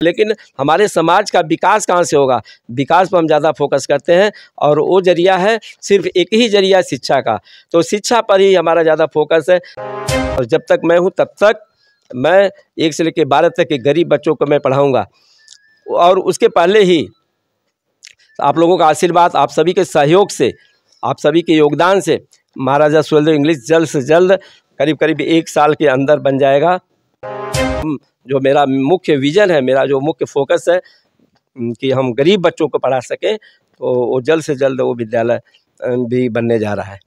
लेकिन हमारे समाज का विकास कहाँ से होगा? विकास पर हम ज़्यादा फोकस करते हैं और वो जरिया है, सिर्फ एक ही जरिया शिक्षा का। तो शिक्षा पर ही हमारा ज़्यादा फोकस है और जब तक मैं हूँ तब तक मैं 1 से लेकर 12 तक के गरीब बच्चों को मैं पढ़ाऊँगा। और उसके पहले ही आप लोगों का आशीर्वाद, आप सभी के सहयोग से, आप सभी के योगदान से महाराजा सुहेलदेव इंग्लिश जल्द से जल्द करीब 1 साल के अंदर बन जाएगा। जो मेरा मुख्य विज़न है, मेरा जो मुख्य फोकस है कि हम गरीब बच्चों को पढ़ा सकें, तो वो जल्द से जल्द वो विद्यालय भी बनने जा रहा है।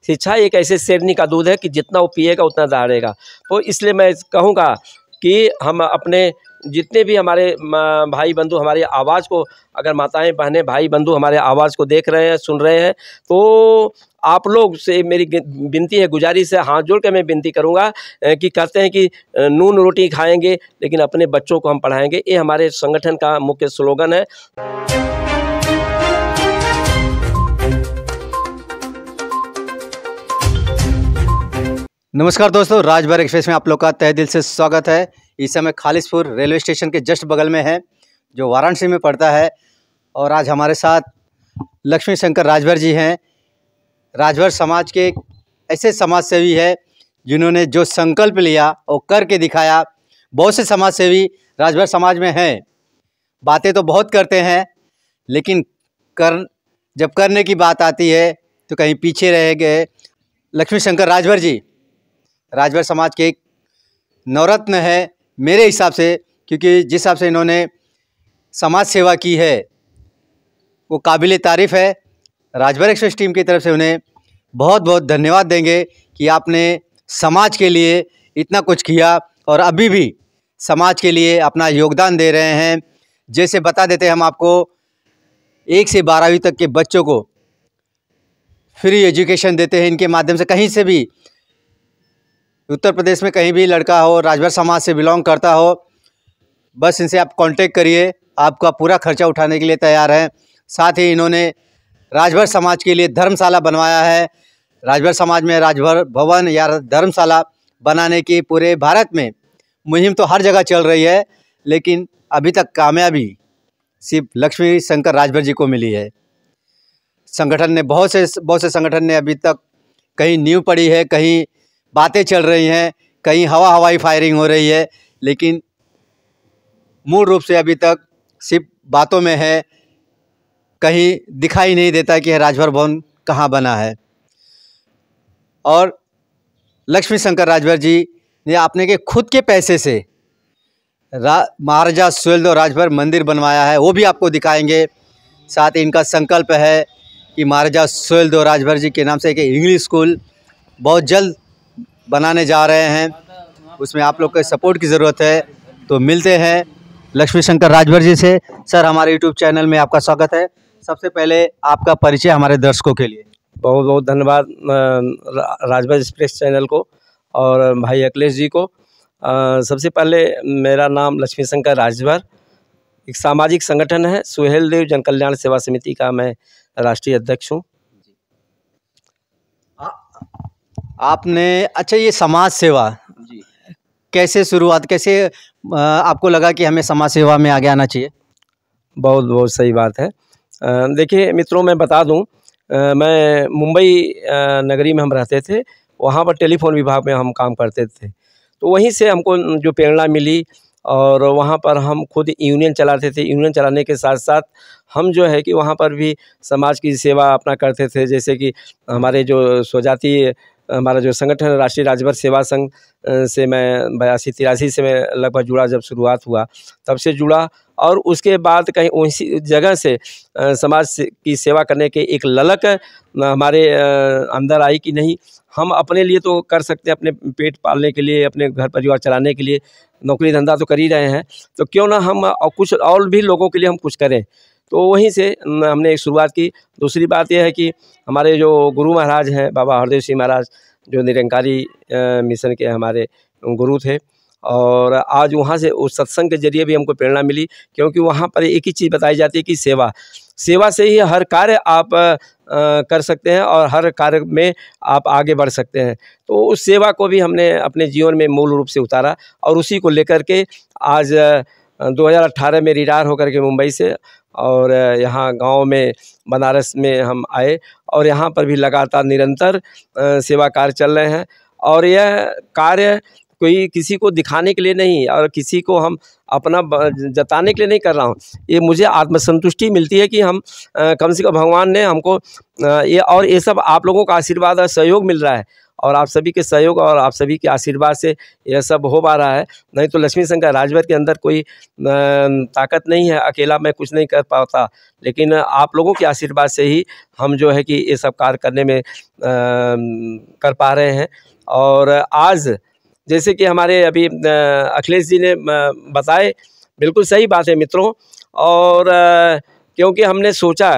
शिक्षा एक ऐसे शेरनी का दूध है कि जितना वो पिएगा उतना दहाड़ेगा। तो इसलिए मैं कहूँगा कि हम अपने जितने भी हमारे भाई बंधु हमारी आवाज़ को, अगर माताएं बहनें भाई बंधु हमारे आवाज़ को देख रहे हैं, सुन रहे हैं, तो आप लोग से मेरी विनती है, गुजारिश है, हाथ जोड़ के मैं विनती करूंगा कि कहते हैं कि नून रोटी खाएंगे लेकिन अपने बच्चों को हम पढ़ाएंगे। ये हमारे संगठन का मुख्य स्लोगन है। नमस्कार दोस्तों, राजभर एक्सप्रेस में आप लोग का तहे दिल से स्वागत है। इस समय खालिसपुर रेलवे स्टेशन के जस्ट बगल में है, जो वाराणसी में पड़ता है। और आज हमारे साथ लक्ष्मी शंकर राजभर जी हैं। राजभर समाज के ऐसे समाज सेवी है जिन्होंने जो संकल्प लिया और करके दिखाया। बहुत से समाज सेवी राजभर समाज में हैं, बातें तो बहुत करते हैं लेकिन जब करने की बात आती है तो कहीं पीछे रह गए। लक्ष्मी शंकर राजभर जी राजभर समाज के एक नवरत्न है मेरे हिसाब से, क्योंकि जिस हिसाब से इन्होंने समाज सेवा की है वो काबिल तारीफ़ है। राजभर एक्सप्रेस टीम की तरफ से उन्हें बहुत बहुत धन्यवाद देंगे कि आपने समाज के लिए इतना कुछ किया और अभी भी समाज के लिए अपना योगदान दे रहे हैं। जैसे बता देते हैं हम आपको, 1 से 12वीं तक के बच्चों को फ्री एजुकेशन देते हैं। इनके माध्यम से कहीं से भी उत्तर प्रदेश में कहीं भी लड़का हो, राजभर समाज से बिलोंग करता हो, बस इनसे आप कांटेक्ट करिए, आपका पूरा खर्चा उठाने के लिए तैयार हैं। साथ ही इन्होंने राजभर समाज के लिए धर्मशाला बनवाया है। राजभर समाज में राजभर भवन या धर्मशाला बनाने की पूरे भारत में मुहिम तो हर जगह चल रही है, लेकिन अभी तक कामयाबी सिर्फ लक्ष्मी शंकर राजभर जी को मिली है। संगठन ने बहुत से संगठन ने अभी तक कहीं नींव पड़ी है, कहीं बातें चल रही हैं, कहीं हवाई फायरिंग हो रही है, लेकिन मूल रूप से अभी तक सिर्फ बातों में है। कहीं दिखाई नहीं देता कि राजभर भवन कहाँ बना है। और लक्ष्मी शंकर राजभर जी ने अपने के खुद के पैसे से महाराजा सुहेलदेव राजभर मंदिर बनवाया है, वो भी आपको दिखाएंगे। साथ ही इनका संकल्प है कि महाराजा सुहेलदेव राजभर जी के नाम से एक इंग्लिश स्कूल बहुत जल्द बनाने जा रहे हैं। उसमें आप लोग के सपोर्ट की ज़रूरत है। तो मिलते हैं लक्ष्मी शंकर राजभर जी से। सर, हमारे यूट्यूब चैनल में आपका स्वागत है। सबसे पहले आपका परिचय हमारे दर्शकों के लिए। बहुत बहुत धन्यवाद राजभर एक्सप्रेस चैनल को और भाई अखिलेश जी को। सबसे पहले मेरा नाम लक्ष्मी शंकर राजभर, एक सामाजिक संगठन है सुहेलदेव जन कल्याण सेवा समिति का मैं राष्ट्रीय अध्यक्ष हूँ। आपने अच्छा, ये समाज सेवा जी कैसे शुरुआत, कैसे आपको लगा कि हमें समाज सेवा में आगे आना चाहिए? बहुत बहुत सही बात है। देखिए मित्रों, मैं बता दूं, मैं मुंबई नगरी में हम रहते थे, वहाँ पर टेलीफोन विभाग में हम काम करते थे। तो वहीं से हमको जो प्रेरणा मिली और वहाँ पर हम खुद यूनियन चलाते थे। यूनियन चलाने के साथ साथ हम जो है कि वहाँ पर भी समाज की सेवा अपना करते थे। जैसे कि हमारे जो स्वजाति हमारा जो संगठन राष्ट्रीय राजभर सेवा संघ से मैं 82-83 से मैं लगभग जुड़ा। जब शुरुआत हुआ तब से जुड़ा और उसके बाद कहीं उसी जगह से समाज की सेवा करने के एक ललक हमारे अंदर आई कि नहीं, हम अपने लिए तो कर सकते हैं, अपने पेट पालने के लिए, अपने घर परिवार चलाने के लिए नौकरी धंधा तो कर ही रहे हैं, तो क्यों ना हम कुछ और भी लोगों के लिए हम कुछ करें। तो वहीं से हमने एक शुरुआत की। दूसरी बात यह है कि हमारे जो गुरु महाराज हैं, बाबा हरदेव सिंह महाराज, जो निरंकारी मिशन के हमारे गुरु थे, और आज वहाँ से उस सत्संग के जरिए भी हमको प्रेरणा मिली, क्योंकि वहाँ पर एक ही चीज़ बताई जाती है कि सेवा से ही हर कार्य आप कर सकते हैं और हर कार्य में आप आगे बढ़ सकते हैं। तो उस सेवा को भी हमने अपने जीवन में मूल रूप से उतारा और उसी को लेकर के आज 2018 में रिटायर होकर के मुंबई से और यहाँ गांव में बनारस में हम आए और यहाँ पर भी लगातार निरंतर सेवा कार्य चल रहे हैं। और यह कार्य कोई किसी को दिखाने के लिए नहीं और किसी को हम अपना जताने के लिए नहीं कर रहा हूँ। ये मुझे आत्मसंतुष्टि मिलती है कि हम कम से कम भगवान ने हमको ये सब आप लोगों का आशीर्वाद और सहयोग मिल रहा है और आप सभी के सहयोग और आप सभी के आशीर्वाद से यह सब हो पा रहा है। नहीं तो लक्ष्मी शंकर राजभर के अंदर कोई ताकत नहीं है, अकेला मैं कुछ नहीं कर पाता, लेकिन आप लोगों के आशीर्वाद से ही हम जो है कि ये सब कार्य करने में कर पा रहे हैं। और आज जैसे कि हमारे अभी अखिलेश जी ने बताए, बिल्कुल सही बात है मित्रों। और क्योंकि हमने सोचा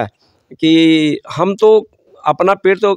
कि हम तो अपना पेट तो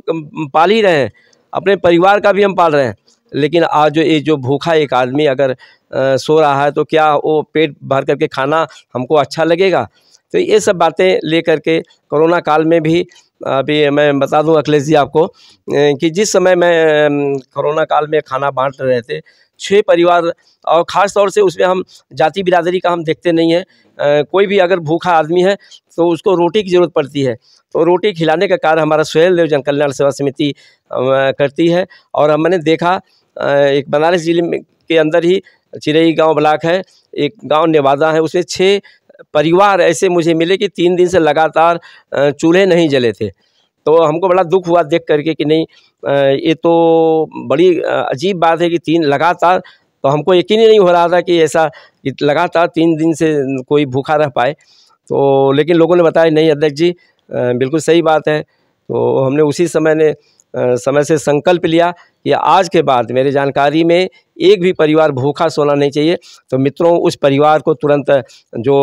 पाल ही रहे हैं, अपने परिवार का भी हम पाल रहे हैं, लेकिन आज जो ये जो भूखा एक आदमी अगर सो रहा है तो क्या वो पेट भर करके खाना हमको अच्छा लगेगा? तो ये सब बातें लेकर के कोरोना काल में भी अभी मैं बता दूं अखिलेश जी आपको कि जिस समय मैं कोरोना काल में खाना बांट रहे थे 6 परिवार, और ख़ास तौर से उसमें हम जाति बिरादरी का हम देखते नहीं हैं। कोई भी अगर भूखा आदमी है तो उसको रोटी की ज़रूरत पड़ती है, तो रोटी खिलाने का कार्य हमारा सुहेल देव जन कल्याण सेवा समिति करती है। और हमने देखा एक बनारस जिले में के अंदर ही चिरई गांव ब्लॉक है, एक गांव नेवादा है, उसमें 6 परिवार ऐसे मुझे मिले कि 3 दिन से लगातार चूल्हे नहीं जले थे। तो हमको बड़ा दुख हुआ देख करके कि नहीं, ये तो बड़ी अजीब बात है कि 3 लगातार, तो हमको यकीन ही नहीं हो रहा था कि ऐसा लगातार 3 दिन से कोई भूखा रह पाए। तो लेकिन लोगों ने बताया नहीं अध्यक्ष जी बिल्कुल सही बात है। तो हमने उसी समय से संकल्प लिया कि आज के बाद मेरे जानकारी में एक भी परिवार भूखा सोना नहीं चाहिए। तो मित्रों उस परिवार को तुरंत जो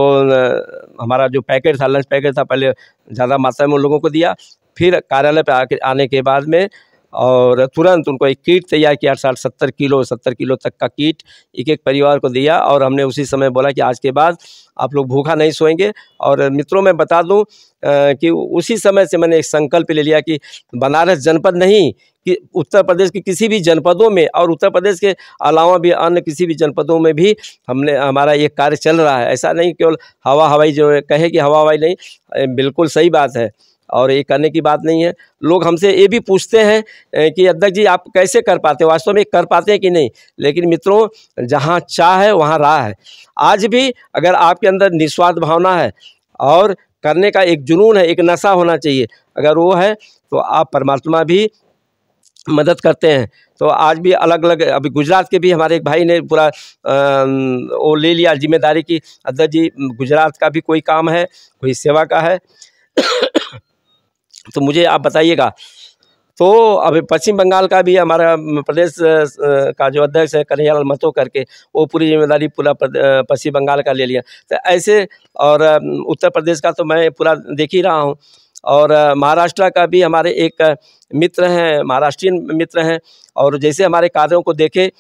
हमारा जो पैकेट था, लंच पैकेट था, पहले ज़्यादा मात्रा में उन लोगों को दिया, फिर कार्यालय पे आने के बाद में और तुरंत उनको एक किट तैयार किया, 70 किलो तक का किट एक एक परिवार को दिया। और हमने उसी समय बोला कि आज के बाद आप लोग भूखा नहीं सोएंगे। और मित्रों मैं बता दूं कि उसी समय से मैंने एक संकल्प ले लिया कि बनारस जनपद नहीं कि उत्तर प्रदेश के किसी भी जनपदों में और उत्तर प्रदेश के अलावा भी अन्य किसी भी जनपदों में भी हमारा ये कार्य चल रहा है। ऐसा नहीं केवल हवा हवाई जो कहे कि हवा हवाई नहीं, बिल्कुल सही बात है और ये करने की बात नहीं है। लोग हमसे ये भी पूछते हैं कि अध्यक्ष जी आप कैसे कर पाते हो, वास्तव में कर पाते हैं कि नहीं। लेकिन मित्रों जहाँ चाह है वहाँ राह है। आज भी अगर आपके अंदर निस्वार्थ भावना है और करने का एक जुनून है, एक नशा होना चाहिए, अगर वो है तो आप परमात्मा भी मदद करते हैं। तो आज भी अलग अलग अभी गुजरात के भी हमारे एक भाई ने पूरा वो ले लिया जिम्मेदारी की अध्यक्ष जी गुजरात का भी कोई काम है, कोई सेवा का है तो मुझे आप बताइएगा। तो अभी पश्चिम बंगाल का भी हमारा प्रदेश का जो अध्यक्ष है कन्हैयालाल महतो करके, वो पूरी जिम्मेदारी पूरा पश्चिम बंगाल का ले लिया। तो ऐसे और उत्तर प्रदेश का तो मैं पूरा देख ही रहा हूँ। और महाराष्ट्र का भी हमारे एक मित्र हैं, महाराष्ट्रीयन मित्र हैं, और जैसे हमारे कार्यों को देखे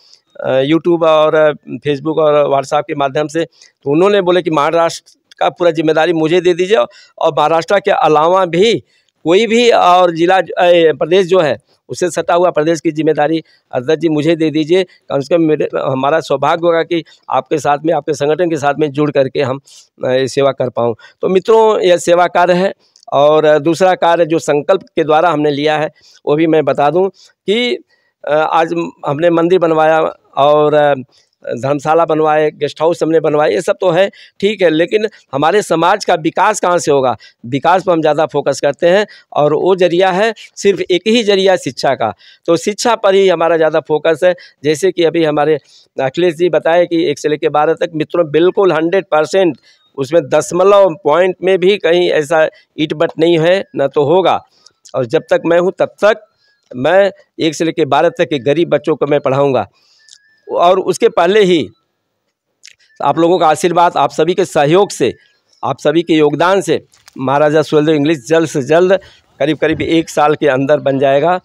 यूट्यूब और फेसबुक और व्हाट्सएप के माध्यम से, तो उन्होंने बोले कि महाराष्ट्र का पूरा जिम्मेदारी मुझे दे दीजिए और महाराष्ट्र के अलावा भी कोई भी और जिला प्रदेश जो है उससे सटा हुआ प्रदेश की जिम्मेदारी अध्यक्ष जी मुझे दे दीजिए। कम से कम हमारा सौभाग्य होगा कि आपके साथ में, आपके संगठन के साथ में जुड़ करके हम सेवा कर पाऊँ। तो मित्रों यह सेवा कार्य है। और दूसरा कार्य जो संकल्प के द्वारा हमने लिया है वो भी मैं बता दूं कि आज हमने मंदिर बनवाया और धर्मशाला बनवाए, गेस्ट हाउस हमने बनवाए, ये सब तो है ठीक है, लेकिन हमारे समाज का विकास कहाँ से होगा? विकास पर हम ज़्यादा फोकस करते हैं और वो जरिया है, सिर्फ एक ही जरिया शिक्षा का। तो शिक्षा पर ही हमारा ज़्यादा फोकस है। जैसे कि अभी हमारे अखिलेश जी बताए कि 1 से लेकर 12 तक, मित्रों बिल्कुल 100% उसमें दशमलव पॉइंट में भी कहीं ऐसा ईट बट नहीं है, न तो होगा। और जब तक मैं हूँ तब तक मैं 1 से लेकर 12 तक के गरीब बच्चों को मैं पढ़ाऊँगा। और उसके पहले ही आप लोगों का आशीर्वाद, आप सभी के सहयोग से, आप सभी के योगदान से महाराजा सुहेलदेव इंग्लिश जल्द से जल्द करीब 1 साल के अंदर बन जाएगा।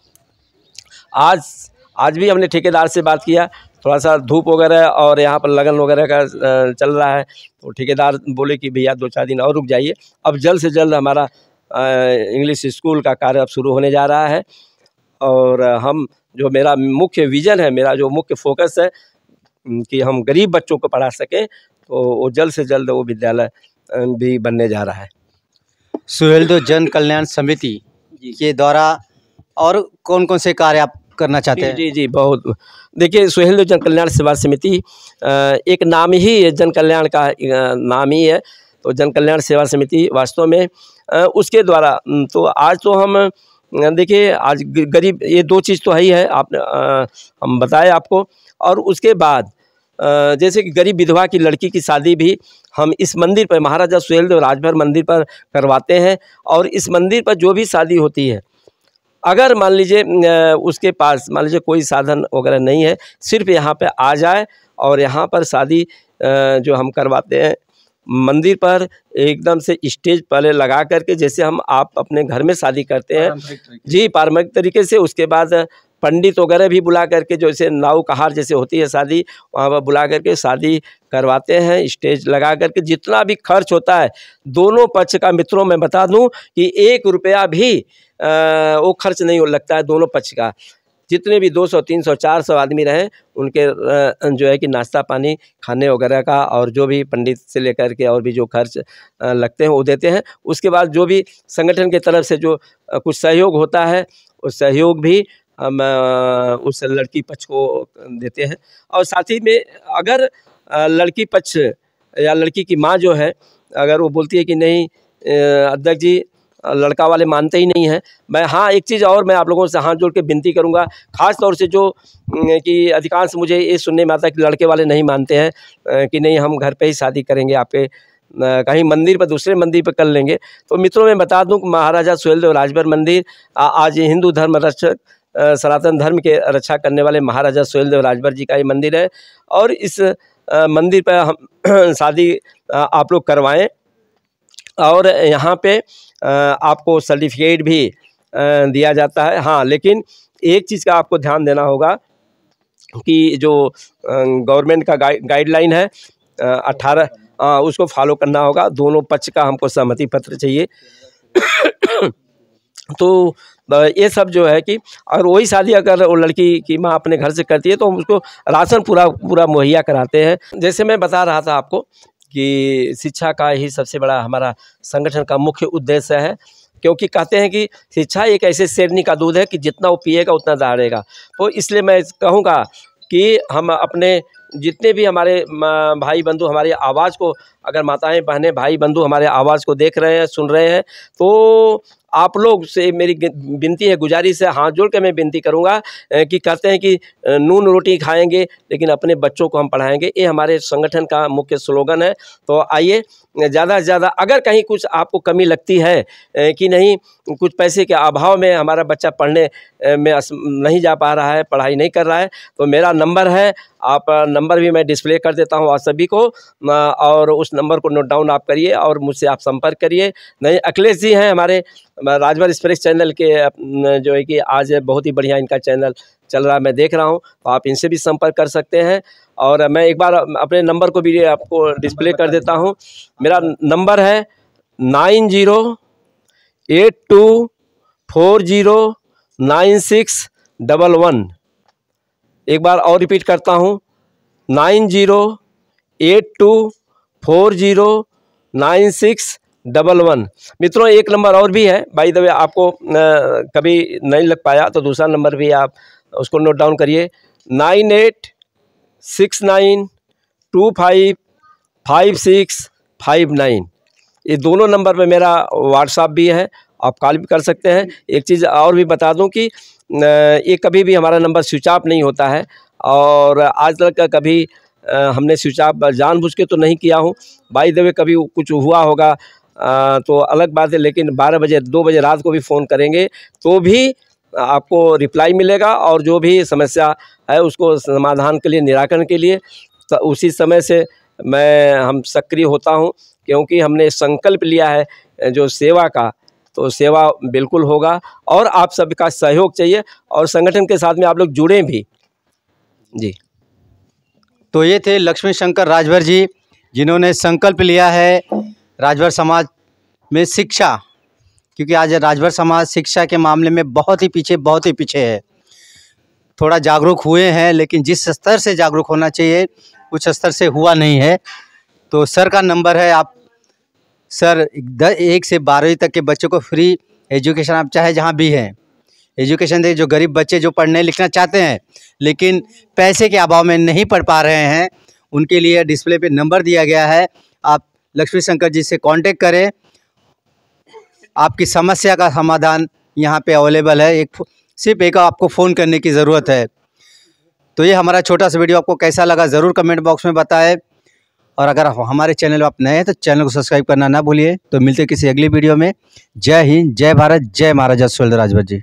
आज भी हमने ठेकेदार से बात किया, थोड़ा सा धूप वगैरह और यहाँ पर लगन वगैरह का चल रहा है, तो ठेकेदार बोले कि भैया 2-4 दिन और रुक जाइए। अब जल्द से जल्द हमारा इंग्लिश स्कूल का कार्य अब शुरू होने जा रहा है। और हम जो मेरा मुख्य विज़न है, मेरा जो मुख्य फोकस है कि हम गरीब बच्चों को पढ़ा सकें, तो वो जल्द से जल्द वो विद्यालय भी बनने जा रहा है। सुहेलदेव जन कल्याण समिति के द्वारा और कौन कौन से कार्य आप करना चाहते हैं? जी जी बहुत। देखिए, सुहेलदेव जन कल्याण सेवा समिति एक नाम ही जन कल्याण का नाम ही है। तो जन कल्याण सेवा समिति वास्तव में उसके द्वारा तो आज तो हम देखिए, आज गरीब ये दो चीज़ तो है ही है, आपने हम बताए आपको। और उसके बाद जैसे कि गरीब विधवा की लड़की की शादी भी हम इस मंदिर पर, महाराजा सुहेलदेव राजभर मंदिर पर करवाते हैं। और इस मंदिर पर जो भी शादी होती है, अगर मान लीजिए उसके पास मान लीजिए कोई साधन वगैरह नहीं है, सिर्फ यहाँ पे आ जाए और यहाँ पर शादी जो हम करवाते हैं मंदिर पर, एकदम से स्टेज पहले लगा करके, जैसे हम आप अपने घर में शादी करते हैं जी, पारंपरिक तरीके से। उसके बाद पंडित वगैरह भी बुला करके, जैसे नाव कहार जैसे होती है शादी, वहाँ पर बुला करके शादी करवाते हैं, स्टेज लगा करके। जितना भी खर्च होता है दोनों पक्ष का, मित्रों मैं बता दूं कि 1 रुपया भी वो खर्च नहीं लगता है दोनों पक्ष का। जितने भी 200, 300, 400 आदमी रहे, उनके जो है कि नाश्ता पानी खाने वगैरह का, और जो भी पंडित से लेकर के और भी जो खर्च लगते हैं वो देते हैं। उसके बाद जो भी संगठन की तरफ से जो कुछ सहयोग होता है, उस सहयोग भी हम उस लड़की पक्ष को देते हैं। और साथ ही में अगर लड़की पक्ष या लड़की की माँ जो है, अगर वो बोलती है कि नहीं अध्यक्ष जी लड़का वाले मानते ही नहीं हैं, मैं हाँ एक चीज़ और मैं आप लोगों से हाथ जोड़ के विनती करूंगा, ख़ास तौर से जो कि अधिकांश मुझे ये सुनने में आता है कि लड़के वाले नहीं मानते हैं कि नहीं हम घर पे ही शादी करेंगे, आपके कहीं मंदिर पर, दूसरे मंदिर पर कर लेंगे। तो मित्रों मैं बता दूं कि महाराजा सुहेलदेव राजभर मंदिर आज हिंदू धर्म रक्षक, सनातन धर्म के रक्षा करने वाले महाराजा सुहेलदेव राजभर जी का ये मंदिर है। और इस मंदिर पर हम शादी आप लोग करवाएं, और यहाँ पे आपको सर्टिफिकेट भी दिया जाता है। हाँ, लेकिन एक चीज़ का आपको ध्यान देना होगा कि जो गवर्नमेंट का गाइडलाइन है 18 उसको फॉलो करना होगा। दोनों पक्ष का हमको सहमति पत्र चाहिए। तो ये सब जो है कि, और वही शादी अगर वो लड़की की माँ अपने घर से करती है तो हम उसको राशन पूरा मुहैया कराते हैं। जैसे मैं बता रहा था आपको कि शिक्षा का ही सबसे बड़ा हमारा संगठन का मुख्य उद्देश्य है, क्योंकि कहते हैं कि शिक्षा एक ऐसे शेरनी का दूध है कि जितना वो पिएगा उतना दहाड़ेगा। तो इसलिए मैं कहूँगा कि हम अपने जितने भी हमारे भाई बंधु हमारी आवाज़ को, अगर माताएं बहनें भाई बंधु हमारे आवाज़ को देख रहे हैं, सुन रहे हैं, तो आप लोग से मेरी विनती है, गुजारिश है, हाथ जोड़ के मैं विनती करूंगा कि कहते हैं कि नून रोटी खाएंगे लेकिन अपने बच्चों को हम पढ़ाएंगे, ये हमारे संगठन का मुख्य स्लोगन है। तो आइए ज़्यादा से ज़्यादा, अगर कहीं कुछ आपको कमी लगती है कि नहीं कुछ पैसे के अभाव में हमारा बच्चा पढ़ने में नहीं जा पा रहा है, पढ़ाई नहीं कर रहा है, तो मेरा नंबर है, आप नंबर भी मैं डिस्प्ले कर देता हूँ आप सभी को, और उस नंबर को नोट डाउन आप करिए और मुझसे आप संपर्क करिए। नहीं, अखिलेश जी हैं हमारे राजभर एक्सप्रेस चैनल के, जो है कि आज बहुत ही बढ़िया इनका चैनल चल रहा है, मैं देख रहा हूँ, तो आप इनसे भी संपर्क कर सकते हैं। और मैं एक बार अपने नंबर को भी आपको डिस्प्ले कर देता हूँ। मेरा नंबर है 9082409611। एक बार और रिपीट करता हूँ, 9082409611। मित्रों एक नंबर और भी है, बाय द वे, आपको कभी नहीं लग पाया तो दूसरा नंबर भी आप उसको नोट डाउन करिए, 9869255659। ये दोनों नंबर पे मेरा व्हाट्सएप भी है, आप कॉल भी कर सकते हैं। एक चीज़ और भी बता दूं कि ये कभी भी हमारा नंबर स्विच ऑफ नहीं होता है, और आज तक कभी हमने स्विच ऑफ जानबूझ के तो नहीं किया हूँ। बाय द वे कभी कुछ हुआ होगा तो अलग बात है, लेकिन 12 बजे 2 बजे रात को भी फ़ोन करेंगे तो भी आपको रिप्लाई मिलेगा, और जो भी समस्या है उसको समाधान के लिए, निराकरण के लिए तो उसी समय से हम सक्रिय होता हूं, क्योंकि हमने संकल्प लिया है जो सेवा का, तो सेवा बिल्कुल होगा। और आप सबका सहयोग चाहिए, और संगठन के साथ में आप लोग जुड़ें भी जी। तो ये थे लक्ष्मी शंकर राजभर जी, जिन्होंने संकल्प लिया है राजभर समाज में शिक्षा, क्योंकि आज राजभर समाज शिक्षा के मामले में बहुत ही पीछे है। थोड़ा जागरूक हुए हैं, लेकिन जिस स्तर से जागरूक होना चाहिए उस स्तर से हुआ नहीं है। तो सर का नंबर है, आप सर 1 से 12वीं तक के बच्चों को फ्री एजुकेशन आप चाहे जहाँ भी हैं एजुकेशन दे। जो गरीब बच्चे जो पढ़ने लिखना चाहते हैं लेकिन पैसे के अभाव में नहीं पढ़ पा रहे हैं, उनके लिए डिस्प्ले पे नंबर दिया गया है। आप लक्ष्मी शंकर जी से कांटेक्ट करें, आपकी समस्या का समाधान यहाँ पे अवेलेबल है। सिर्फ एक आपको फ़ोन करने की ज़रूरत है। तो ये हमारा छोटा सा वीडियो आपको कैसा लगा ज़रूर कमेंट बॉक्स में बताएं। और अगर हमारे चैनल आप नए हैं तो चैनल को सब्सक्राइब करना ना भूलिए। तो मिलते किसी अगली वीडियो में। जय हिंद, जय भारत, जय महाराजा सुहेलदेव राजभर जी।